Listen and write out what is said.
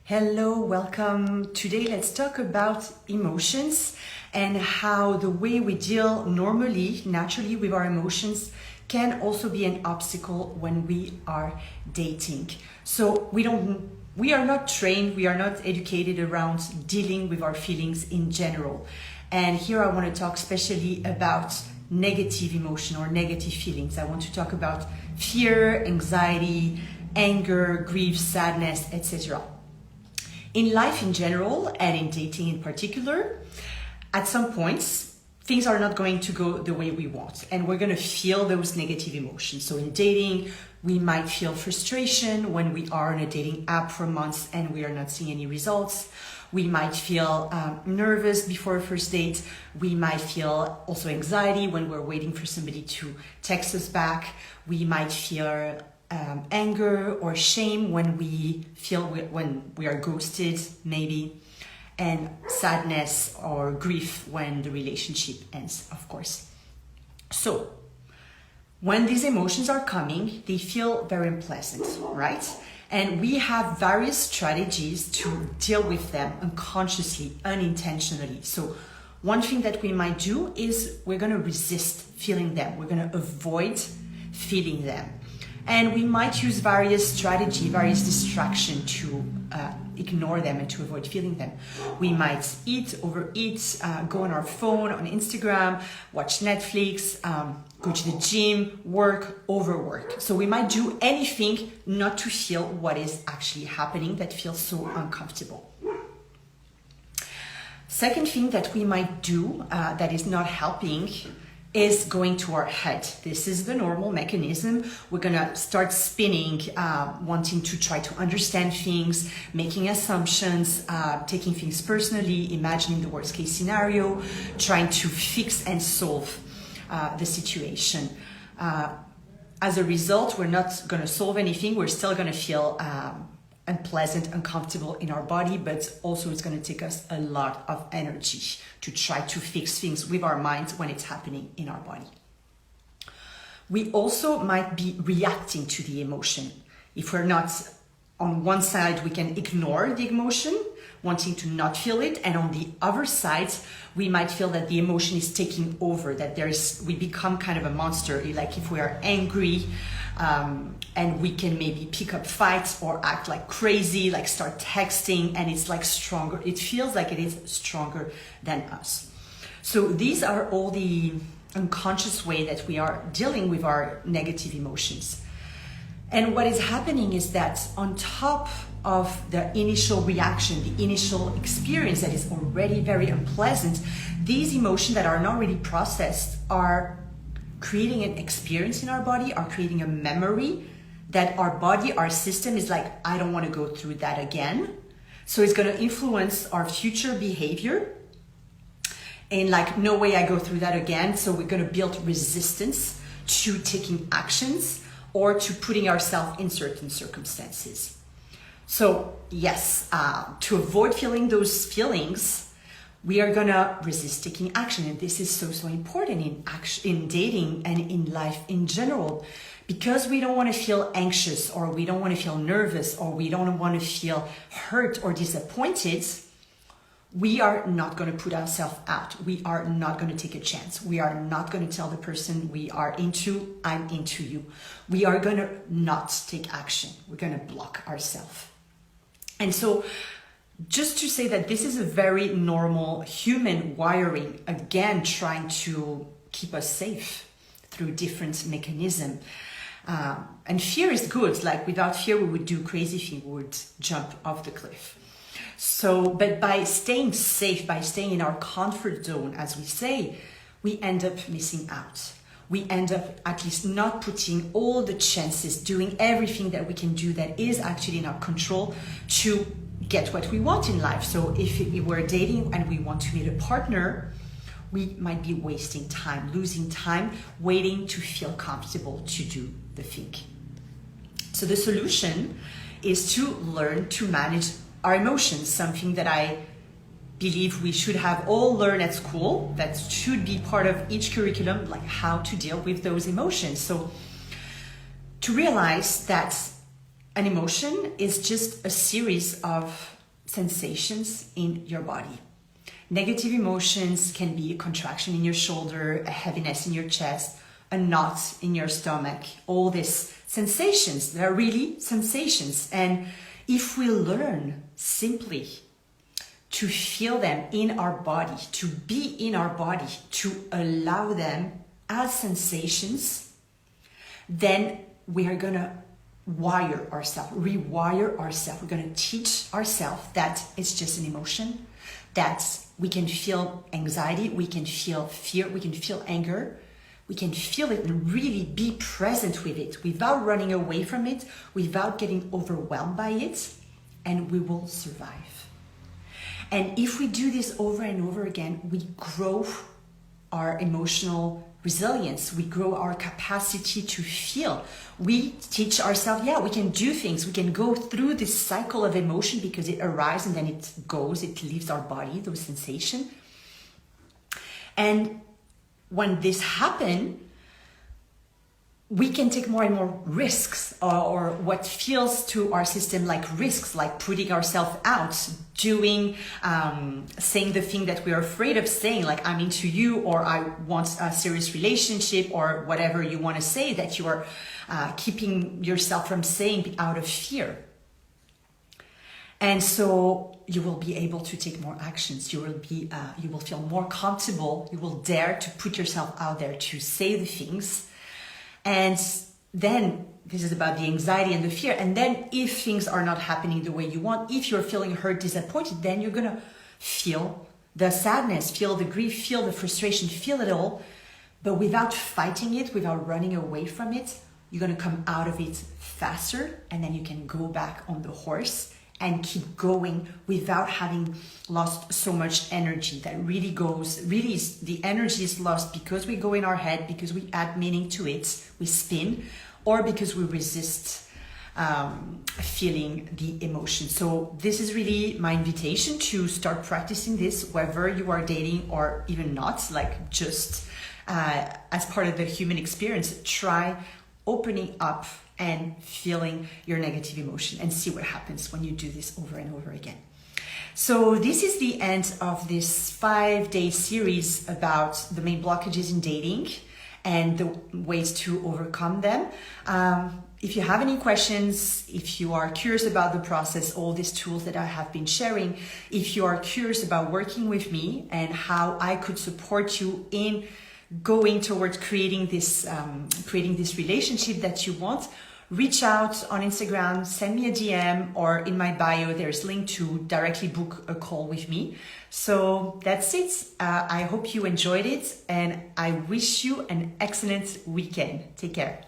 Hello, welcome. Today let's talk about emotions and how the way we deal normally, naturally with our emotions can also be an obstacle when we are dating. So we are not trained, we are not educated around dealing with our feelings in general. And here I want to talk especially about negative emotion or negative feelings. I want to talk about fear, anxiety, anger, grief, sadness, etc. In life in general and in dating in particular, at some points, things are not going to go the way we want and we're going to feel those negative emotions. So in dating, we might feel frustration when we are on a dating app for months and we are not seeing any results. We might feel nervous before a first date. We might feel also anxiety when we're waiting for somebody to text us back. We might feel anger or shame when we are ghosted, maybe, and sadness or grief when the relationship ends, of course. So when these emotions are coming, they feel very unpleasant, right? And we have various strategies to deal with them unconsciously, unintentionally. So one thing that we might do is we're going to resist feeling them. We're going to avoid feeling them. And we might use various strategy, various distraction to ignore them and to avoid feeling them. We might overeat, go on our phone, on Instagram, watch Netflix, go to the gym, work, overwork. So we might do anything not to feel what is actually happening that feels so uncomfortable. Second thing that we might do that is not helping is going to our head. This is the normal mechanism. We're gonna start spinning, wanting to try to understand things, making assumptions, taking things personally, imagining the worst case scenario, trying to fix and solve the situation. As a result, we're not gonna solve anything. We're still gonna feel unpleasant, uncomfortable in our body, but also it's going to take us a lot of energy to try to fix things with our minds when it's happening in our body. We also might be reacting to the emotion. If we're not on one side, we can ignore the emotion, wanting to not feel it, and on the other side, we might feel that the emotion is taking over, that we become kind of a monster. Like if we are angry, and we can maybe pick up fights or act like crazy, like start texting, and it's like stronger. It feels like it is stronger than us. So these are all the unconscious way that we are dealing with our negative emotions. And what is happening is that on top of the initial reaction, the initial experience that is already very unpleasant, these emotions that are not really processed are creating an experience in our body, are creating a memory that our body, our system is like, I don't want to go through that again. So it's going to influence our future behavior. And like, no way I go through that again. So we're going to build resistance to taking actions or to putting ourselves in certain circumstances. So yes, to avoid feeling those feelings, we are gonna resist taking action. And this is so important in dating and in life in general, because we don't want to feel anxious, or we don't want to feel nervous, or we don't want to feel hurt or disappointed. We are not going to put ourselves out. We are not going to take a chance. We are not going to tell the person we are into, I'm into you. We are going to not take action. We're going to block ourselves. And so just to say that this is a very normal human wiring, again, trying to keep us safe through different mechanisms. And fear is good. Like without fear, we would do crazy things. We would jump off the cliff. So, but by staying safe, by staying in our comfort zone, as we say, we end up missing out. We end up at least not putting all the chances, doing everything that we can do that is actually in our control to get what we want in life. So if we're dating and we want to meet a partner, we might be wasting time, losing time, waiting to feel comfortable to do the thing. So the solution is to learn to manage our emotions, something that I believe we should have all learned at school, that should be part of each curriculum, like how to deal with those emotions. So to realize that an emotion is just a series of sensations in your body. Negative emotions can be a contraction in your shoulder, a heaviness in your chest, a knot in your stomach, all these sensations. They are really sensations. And if we learn simply to feel them in our body, to be in our body, to allow them as sensations, then we are going to rewire ourselves. We're going to teach ourselves that it's just an emotion, that we can feel anxiety, we can feel fear, we can feel anger. We can feel it and really be present with it without running away from it, without getting overwhelmed by it, and we will survive. And if we do this over and over again, we grow our emotional resilience, we grow our capacity to feel. We teach ourselves, we can do things, we can go through this cycle of emotion because it arrives and then it goes, it leaves our body, those sensations. And when this happens, we can take more and more risks, or what feels to our system like risks, like putting ourselves out, doing, saying the thing that we're afraid of saying, like I'm into you, or I want a serious relationship, or whatever you want to say that you are keeping yourself from saying out of fear. And so you will be able to take more actions. You will feel more comfortable. You will dare to put yourself out there to say the things. And then this is about the anxiety and the fear. And then if things are not happening the way you want, if you're feeling hurt, disappointed, then you're going to feel the sadness, feel the grief, feel the frustration, feel it all. But without fighting it, without running away from it, you're going to come out of it faster. And then you can go back on the horse and keep going without having lost so much energy. That really is the energy is lost because we go in our head, because we add meaning to it, we spin, or because we resist feeling the emotion. So this is really my invitation to start practicing this, whether you are dating or even not, like just as part of the human experience. Try opening up and feeling your negative emotion and see what happens when you do this over and over again. So this is the end of this 5-day series about the main blockages in dating and the ways to overcome them. If you have any questions, if you are curious about the process, all these tools that I have been sharing, if you are curious about working with me and how I could support you in going towards creating this relationship that you want, reach out on Instagram, send me a DM, or in my bio, there's a link to directly book a call with me. So that's it. I hope you enjoyed it, and I wish you an excellent weekend. Take care.